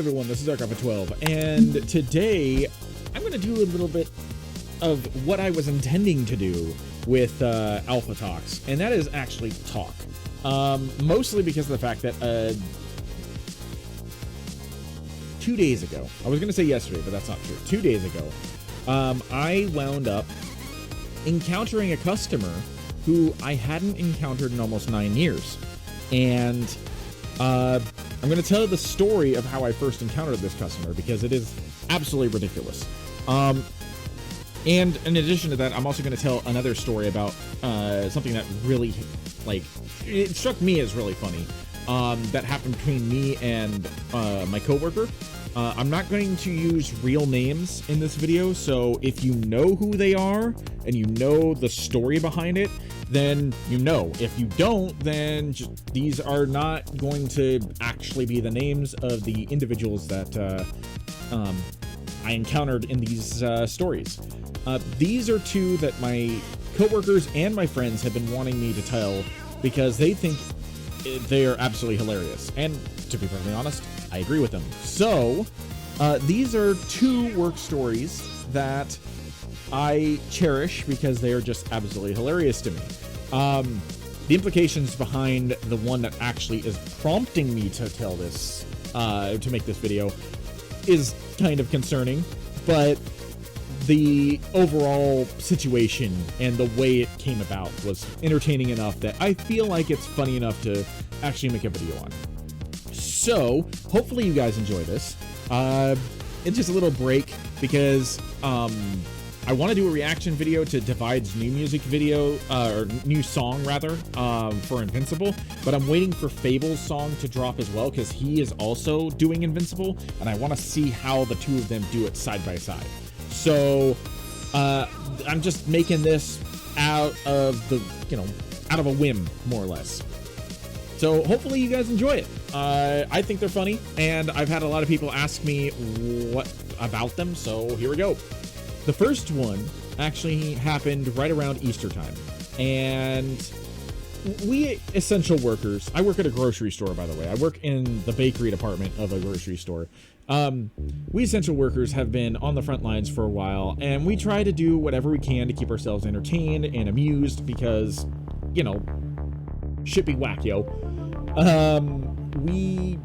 everyone, this is Archive12, and today I'm going to do a little bit of what I was intending to do with Alpha Talks, and that is actually talk. Mostly because of the fact that 2 days ago, I was going to say yesterday, but that's not true. 2 days ago, I wound up encountering a customer who I hadn't encountered in almost 9 years. And I'm going to tell the story of how I first encountered this customer because it is absolutely ridiculous. And in addition to that, I'm also going to tell another story about something that really, like, it struck me as really funny. That happened between me and my coworker. I'm not going to use real names in this video, so if you know who they are and you know the story behind it, then you know. If you don't, then these are not going to actually be the names of the individuals that I encountered in these stories. These are two that my coworkers and my friends have been wanting me to tell because they think they are absolutely hilarious. And to be perfectly honest, I agree with them. So these are two work stories that I cherish because they are just absolutely hilarious to me. The implications behind the one that actually is prompting me to tell this, to make this video, is kind of concerning, but the overall situation and the way it came about was entertaining enough that I feel like it's funny enough to actually make a video on. So hopefully you guys enjoy this. It's just a little break because I want to do a reaction video to Divide's new music video, or new song rather, for Invincible, but I'm waiting for Fable's song to drop as well because he is also doing Invincible, and I want to see how the two of them do it side by side. So I'm just making this out of the, out of a whim, more or less. So hopefully you guys enjoy it. I think they're funny, and I've had a lot of people ask me what about them, so here we go. The first one actually happened right around Easter time, and we essential workers, I work at a grocery store, by the way. I work in the bakery department of a grocery store. We essential workers have been on the front lines for a while, and we try to do whatever we can to keep ourselves entertained and amused because, shit be whack, yo. We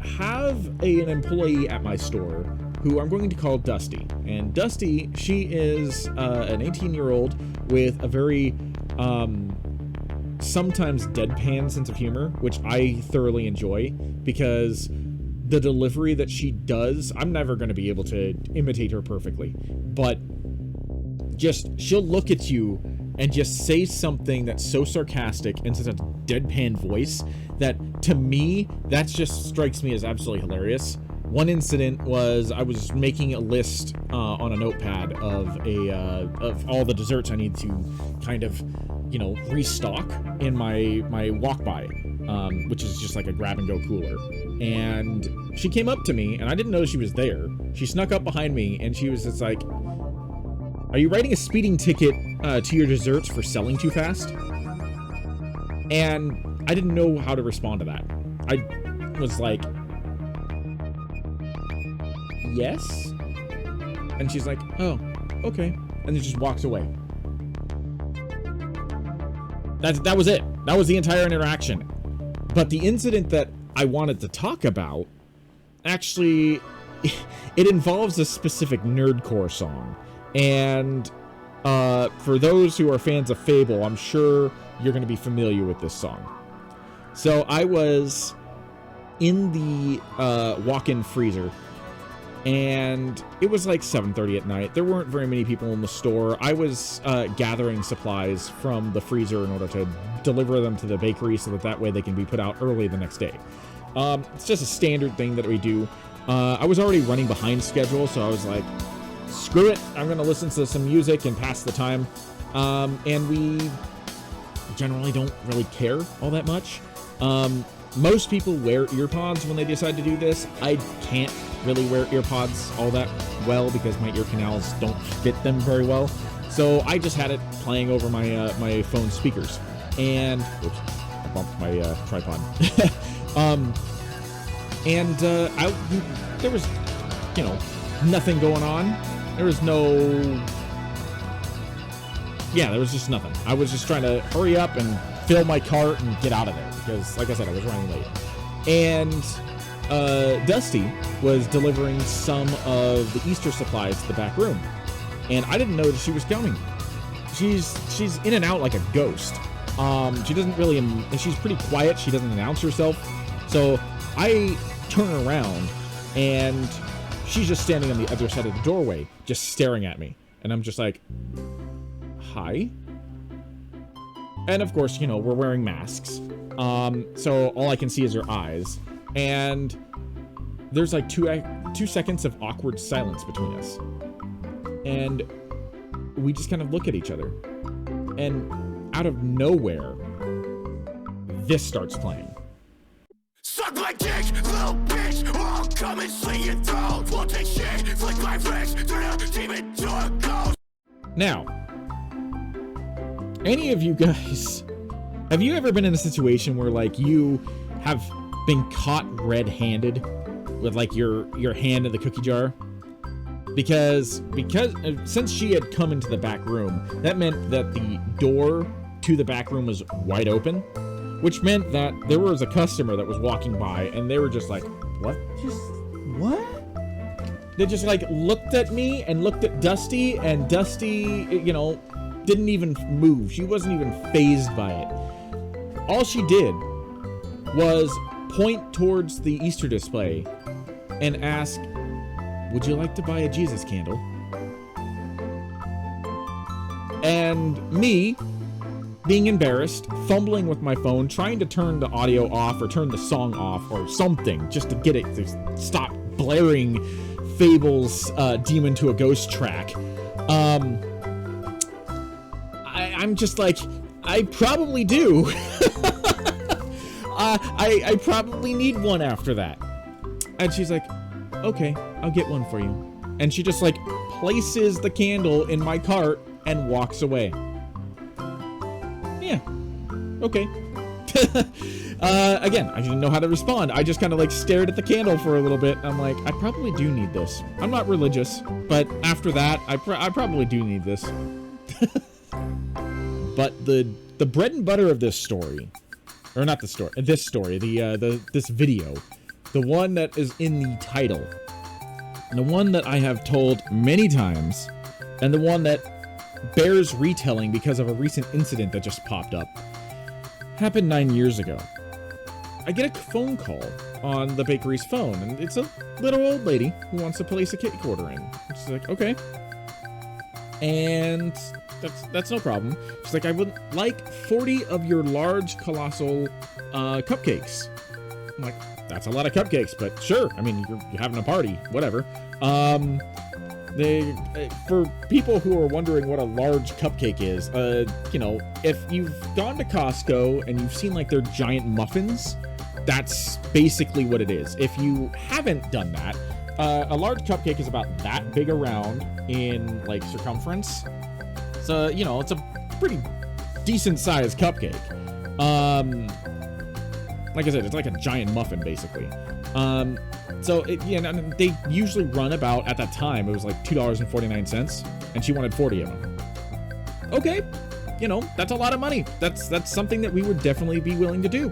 have an employee at my store who I'm going to call Dusty. And Dusty, she is an 18-year-old with a very sometimes deadpan sense of humor, which I thoroughly enjoy because the delivery that she does, I'm never going to be able to imitate her perfectly, but just she'll look at you and just say something that's so sarcastic and such a deadpan voice that, to me, that just strikes me as absolutely hilarious. One incident was I was making a list on a notepad of all the desserts I need to kind of, restock in my walk by, which is just like a grab and go cooler. And she came up to me, and I didn't know she was there. She snuck up behind me, and she was just like, "Are you writing a speeding ticket to your desserts for selling too fast?" And I didn't know how to respond to that. I was like, "Yes?" And she's like, "Oh, okay," and then just walks away. That was it. That was the entire interaction. But the incident that I wanted to talk about, actually, it involves a specific nerdcore song. And for those who are fans of Fable, I'm sure you're going to be familiar with this song. So I was in the walk-in freezer, and it was like 7:30 at night. There weren't very many people in the store. I was gathering supplies from the freezer in order to deliver them to the bakery so that way they can be put out early the next day. It's just a standard thing that we do. I was already running behind schedule, so I was like, screw it, I'm going to listen to some music and pass the time. And we generally don't really care all that much. Most people wear earpods when they decide to do this. I can't really wear earpods all that well because my ear canals don't fit them very well. So I just had it playing over my my phone speakers. And, oops, I bumped my tripod. And there was, you know, nothing going on. There was just nothing. I was just trying to hurry up and fill my cart and get out of there because, like I said, I was running late. And Dusty was delivering some of the Easter supplies to the back room, and I didn't know that she was coming. She's in and out like a ghost. She doesn't really. She's pretty quiet. She doesn't announce herself. So I turn around, and she's just standing on the other side of the doorway, just staring at me, and I'm just like, "Hi." And of course, you know, we're wearing masks. So all I can see is her eyes. And there's like 2 seconds of awkward silence between us. And we just kind of look at each other. And out of nowhere, this starts playing. Suck my dick, little bitch, or I'll come and sling your throat. Won't take shit, flick my wrist, turn a demon to a ghost. Now, any of you guys, have you ever been in a situation where like you have been caught red-handed with like your hand in the cookie jar? Because since she had come into the back room, that meant that the door to the back room was wide open, which meant that there was a customer that was walking by and they were just like, what? They just like looked at me and looked at Dusty, and Dusty, you know, didn't even move. She wasn't even fazed by it. All she did was point towards the Easter display and ask, "Would you like to buy a Jesus candle?" And me, being embarrassed, fumbling with my phone, trying to turn the audio off or turn the song off or something just to get it to stop blaring Fable's Demon to a Ghost track. I'm just like, I probably do. I probably need one after that. And she's like, okay, I'll get one for you. And she just like places the candle in my cart and walks away. Yeah. Okay. Again, I didn't know how to respond. I just kind of like stared at the candle for a little bit. I'm like, I probably do need this. I'm not religious, but after that, I probably do need this. But the bread and butter of this story, or not the story, this story, this video, the one that is in the title, the one that I have told many times, and the one that bears retelling because of a recent incident that just popped up, happened 9 years ago. I get a phone call on the bakery's phone, and it's a little old lady who wants to place a cake order in. She's like, okay. And that's no problem. She's like, I would like 40 of your large, colossal cupcakes. I'm like, that's a lot of cupcakes, but sure. I mean, you're having a party, whatever. For people who are wondering what a large cupcake is, you know, if you've gone to Costco and you've seen like their giant muffins, that's basically what it is. If you haven't done that, a large cupcake is about that big around in like circumference. So, you know, it's a pretty decent sized cupcake. Like I said, it's like a giant muffin basically. So they usually run about, at that time, it was like $2.49, and she wanted 40 of them. Okay, you know, that's a lot of money. That's something that we would definitely be willing to do.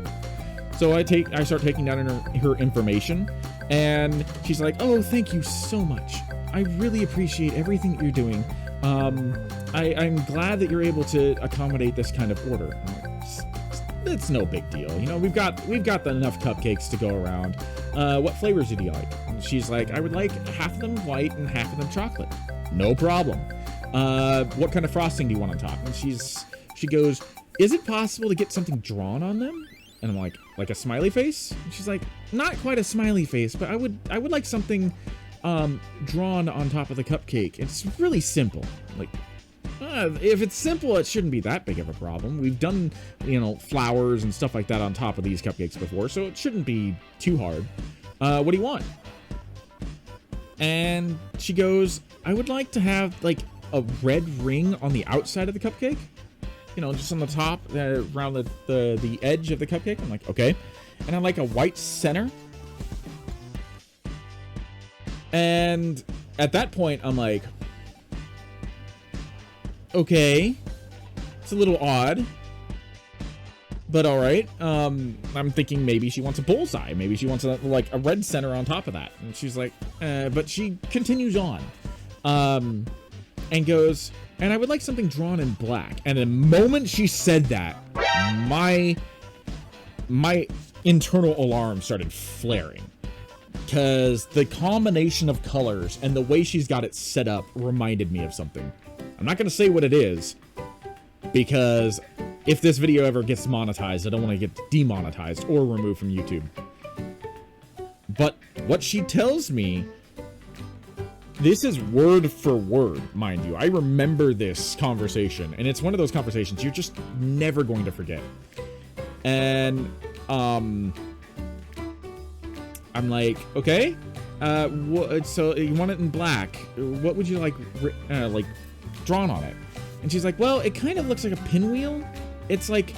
So I start taking down her information, and she's like, oh, thank you so much. I really appreciate everything that you're doing. I'm glad that you're able to accommodate this kind of order. I'm like, it's no big deal. You know, we've got enough cupcakes to go around. What flavors do you like? And she's like, I would like half of them white and half of them chocolate. No problem. What kind of frosting do you want on top? And she goes, is it possible to get something drawn on them? And I'm like a smiley face? And she's like, not quite a smiley face, but I would like something drawn on top of the cupcake. It's really simple. Like, if it's simple, it shouldn't be that big of a problem. We've done, you know, flowers and stuff like that on top of these cupcakes before, so it shouldn't be too hard. What do you want? And she goes, I would like to have like a red ring on the outside of the cupcake. You know, just on the top, around the edge of the cupcake. I'm like, okay. And I like a white center. And at that point, I'm like, okay, it's a little odd, but all right. I'm thinking maybe she wants a bullseye. Maybe she wants like a red center on top of that. And she's like, but she continues on, and goes, and I would like something drawn in black. And the moment she said that, my internal alarm started flaring, because the combination of colors and the way she's got it set up reminded me of something. I'm not going to say what it is, because if this video ever gets monetized, I don't want to get demonetized or removed from YouTube. But what she tells me, this is word for word, mind you. I remember this conversation, and it's one of those conversations you're just never going to forget. And I'm like, okay, so you want it in black. What would you like drawn on it? And she's like, well, it kind of looks like a pinwheel. It's like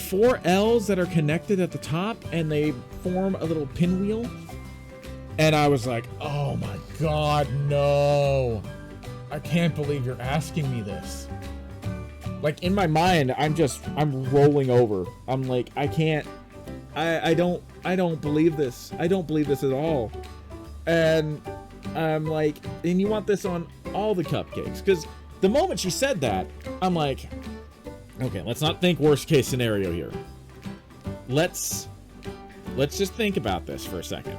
4 L's that are connected at the top, and they form a little pinwheel. And I was like, oh my God, no. I can't believe you're asking me this. Like, in my mind, I'm rolling over. I'm like, I can't, I don't believe this. I don't believe this at all. And I'm like, and you want this on all the cupcakes? Because the moment she said that, I'm like, okay, let's not think worst case scenario here. Let's just think about this for a second.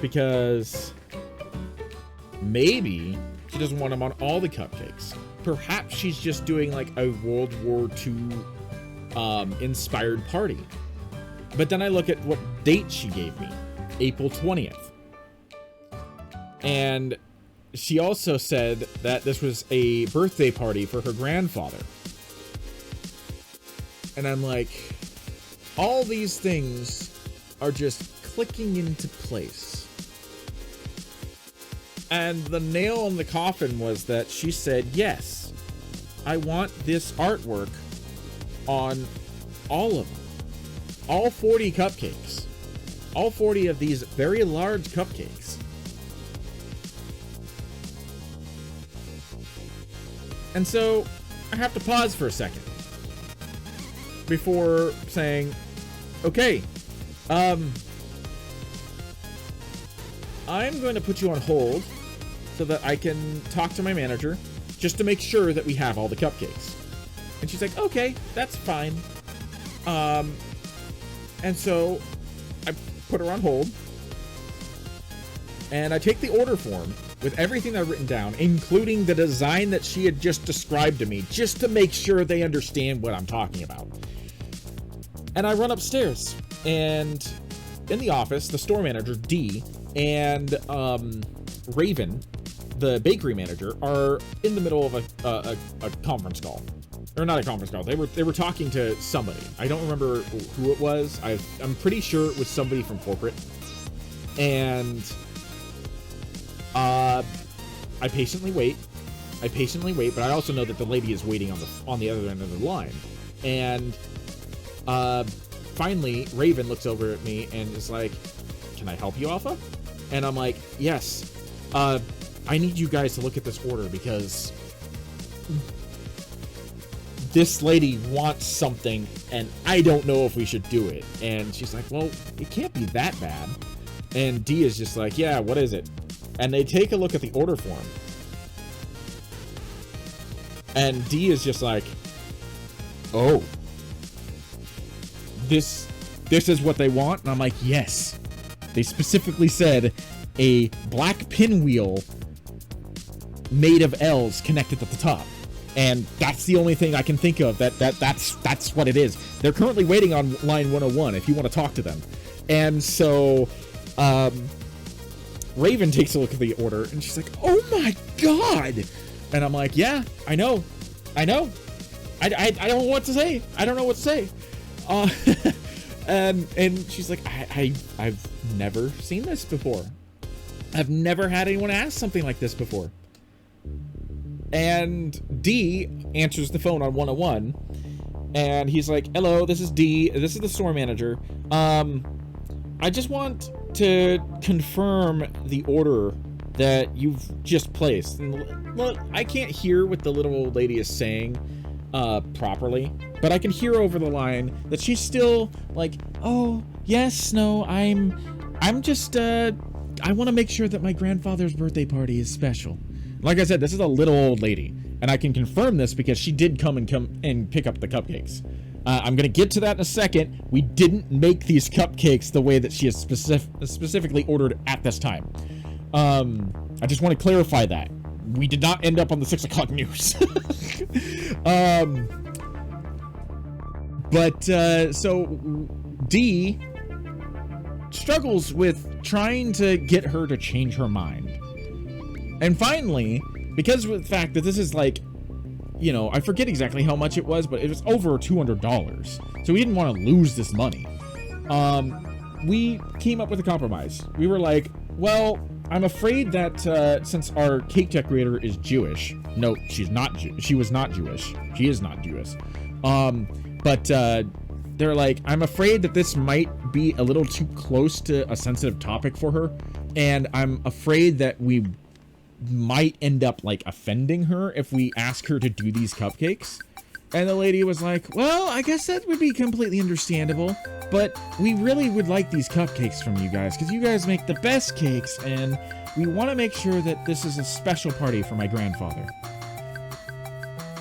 Because maybe she doesn't want them on all the cupcakes. Perhaps she's just doing like a World War II inspired party. But then I look at what date she gave me, April 20th. And she also said that this was a birthday party for her grandfather. And I'm like, all these things are just clicking into place. And the nail in the coffin was that she said, yes, I want this artwork on all of them. All 40 cupcakes. All 40 of these very large cupcakes. And so I have to pause for a second before saying, okay, I'm going to put you on hold so that I can talk to my manager just to make sure that we have all the cupcakes. And she's like, okay, that's fine. And so I put her on hold, and I take the order form with everything I've written down, including the design that she had just described to me, just to make sure they understand what I'm talking about. And I run upstairs, and in the office, the store manager, Dee, and Raven, the bakery manager, are in the middle of a conference call. Or not a conference call. They were talking to somebody. I don't remember who it was. I'm pretty sure it was somebody from corporate. And I patiently wait. But I also know that the lady is waiting on the other end of the line. And finally, Raven looks over at me and is like, "Can I help you, Alpha?" And I'm like, "Yes. I need you guys to look at this order because this lady wants something, and I don't know if we should do it." And she's like, "Well, it can't be that bad." And Dee is just like, "Yeah, what is it?" And they take a look at the order form. And Dee is just like, "Oh, this is what they want?" And I'm like, "Yes." They specifically said a black pinwheel made of L's connected at the top. And that's the only thing I can think of that's what it is. They're currently waiting on line 101 if you want to talk to them. And so Raven takes a look at the order and she's like, "Oh my God." And I'm like, "Yeah, I know. I don't know what to say. I don't know what to say." And she's like, I've never seen this before. I've never had anyone ask something like this before. And Dee answers the phone on 101, and he's like, "Hello, this is Dee. This is the store manager. I just want to confirm the order that you've just placed. And look, I can't hear what the little old lady is saying properly, but I can hear over the line that she's still like, oh, yes, no, I'm just, I want to make sure that my grandfather's birthday party is special. Like I said, this is a little old lady, and I can confirm this because she did come and pick up the cupcakes. I'm going to get to that in a second. We didn't make these cupcakes the way that she has specifically ordered at this time. I just want to clarify that. We did not end up on the 6 o'clock news. So Dee struggles with trying to get her to change her mind. And finally, because of the fact that this is like, you know, I forget exactly how much it was, but it was over $200. So we didn't want to lose this money. We came up with a compromise. We were like, well, I'm afraid that since our cake decorator is Jewish, no, she's not. She was not Jewish. She is not Jewish. They're like, I'm afraid that this might be a little too close to a sensitive topic for her, and I'm afraid that we might end up like offending her if we ask her to do these cupcakes. And the lady was like, well, I guess that would be completely understandable, but we really would like these cupcakes from you guys because you guys make the best cakes, and we want to make sure that this is a special party for my grandfather.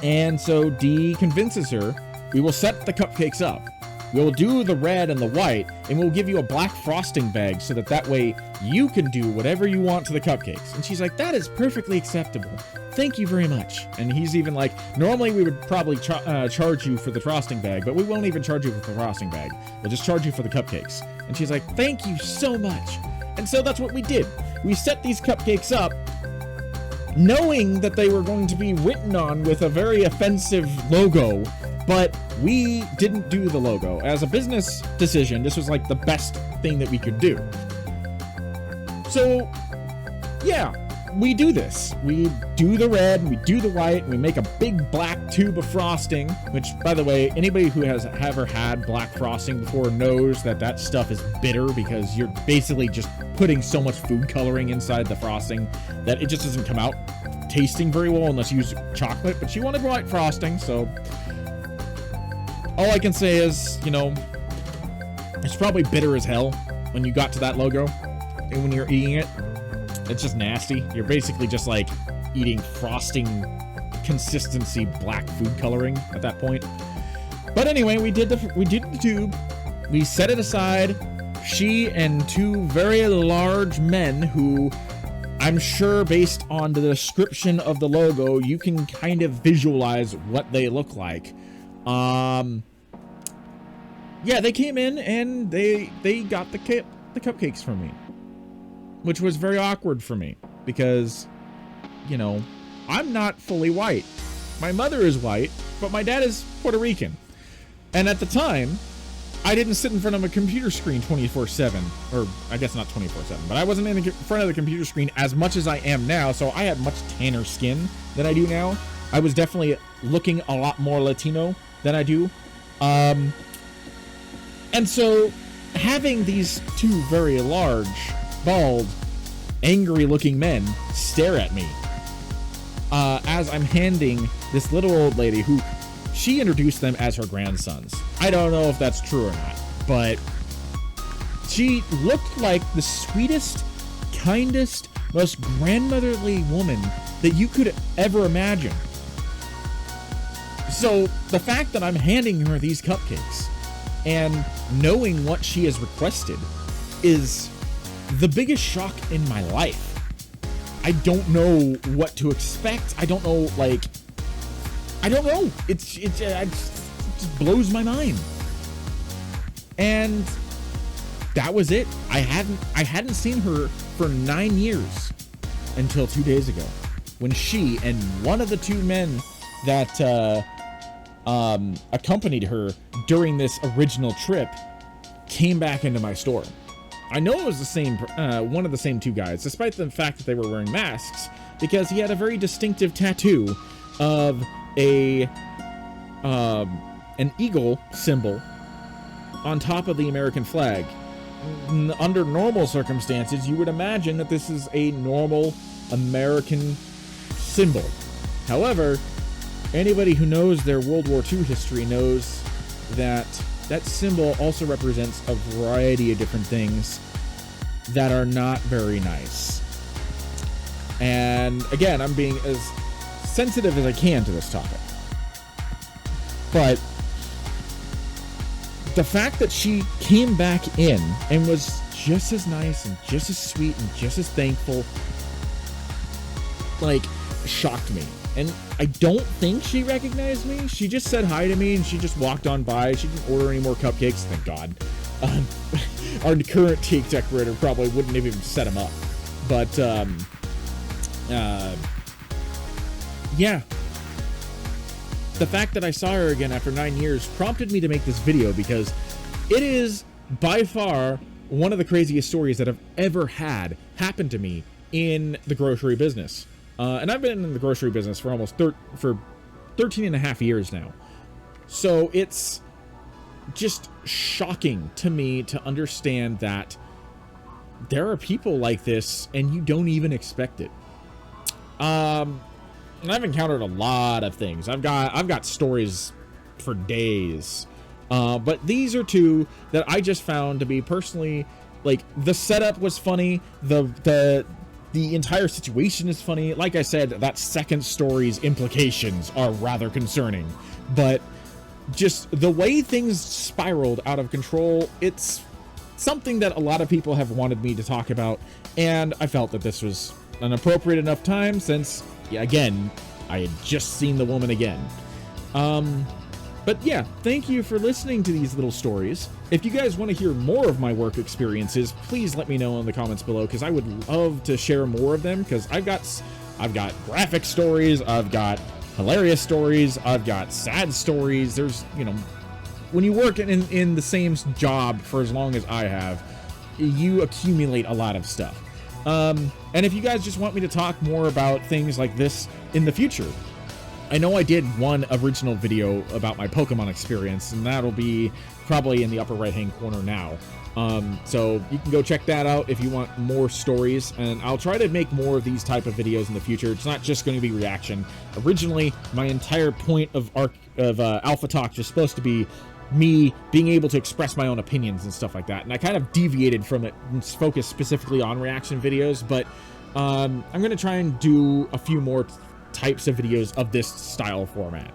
And so Dee convinces her, we will set the cupcakes up. We will do the red and the white, and we'll give you a black frosting bag so that way you can do whatever you want to the cupcakes. And she's like, that is perfectly acceptable. Thank you very much. And he's even like, normally we would probably charge you for the frosting bag, but we won't even charge you for the frosting bag. We'll just charge you for the cupcakes. And she's like, thank you so much. And so that's what we did. We set these cupcakes up, knowing that they were going to be written on with a very offensive logo, but we didn't do the logo. As a business decision, this was like the best thing that we could do. So, yeah, we do this. We do the red, we do the white, and we make a big black tube of frosting, which, by the way, anybody who has ever had black frosting before knows that that stuff is bitter because you're basically just putting so much food coloring inside the frosting that it just doesn't come out tasting very well unless you use chocolate. But she wanted white frosting, so all I can say is, you know, it's probably bitter as hell when you got to that logo and when you're eating it. It's just nasty. You're basically just like eating frosting consistency black food coloring at that point. But anyway, we did the tube. We set it aside. She and two very large men who I'm sure based on the description of the logo, you can kind of visualize what they look like. Yeah, they came in and they got the cupcakes from me, which was very awkward for me because, you know, I'm not fully white. My mother is white, but my dad is Puerto Rican. And at the time, I didn't sit in front of a computer screen 24/7, or I guess not 24/7, but I wasn't in front of the computer screen as much as I am now, so I had much tanner skin than I do now. I was definitely looking a lot more Latino than I do. And so having these two very large, bald, angry-looking men stare at me as I'm handing this little old lady who she introduced them as her grandsons. I don't know if that's true or not, but she looked like the sweetest, kindest, most grandmotherly woman that you could ever imagine. So the fact that I'm handing her these cupcakes and knowing what she has requested is the biggest shock in my life. I don't know what to expect. I don't know, like, I don't know. It just blows my mind. And that was it. I hadn't seen her for 9 years until 2 days ago, when she and one of the two men that accompanied her during this original trip came back into my store. I know it was the same, one of the same two guys, despite the fact that they were wearing masks, because he had a very distinctive tattoo of an eagle symbol on top of the American flag, under normal circumstances, you would imagine that this is a normal American symbol. However, anybody who knows their World War II history knows that that symbol also represents a variety of different things that are not very nice. And again, I'm being as sensitive as I can to this topic. But the fact that she came back in and was just as nice and just as sweet and just as thankful, like, shocked me. And I don't think she recognized me. She just said hi to me and she just walked on by. She didn't order any more cupcakes, thank God. Our current cake decorator probably wouldn't have even set them up. But, yeah. The fact that I saw her again after 9 years prompted me to make this video because it is by far one of the craziest stories that I've ever had happen to me in the grocery business. And I've been in the grocery business for almost 13 and a half years now. So it's just shocking to me to understand that there are people like this and you don't even expect it. And I've encountered a lot of things. I've got stories for days. But these are two that I just found to be personally, like, the setup was funny. The entire situation is funny. Like I said, that second story's implications are rather concerning. But just the way things spiraled out of control, it's something that a lot of people have wanted me to talk about. And I felt that this was an appropriate enough time since, again, I had just seen the woman again. But yeah, thank you for listening to these little stories. If you guys want to hear more of my work experiences, please let me know in the comments below, because I would love to share more of them, because I've got graphic stories, I've got hilarious stories, I've got sad stories. There's, you know, when you work in the same job for as long as I have, you accumulate a lot of stuff. And if you guys just want me to talk more about things like this in the future, I know I did one original video about my Pokemon experience, and that'll be probably in the upper right-hand corner now. So you can go check that out if you want more stories, and I'll try to make more of these type of videos in the future. It's not just going to be reaction. Originally, my entire point of Alpha Talks was supposed to be me being able to express my own opinions and stuff like that, and I kind of deviated from it and focused specifically on reaction videos, but I'm going to try and do a few more types of videos of this style format.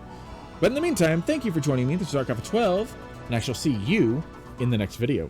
But in the meantime, thank you for joining me. This is Archive 12, and I shall see you in the next video.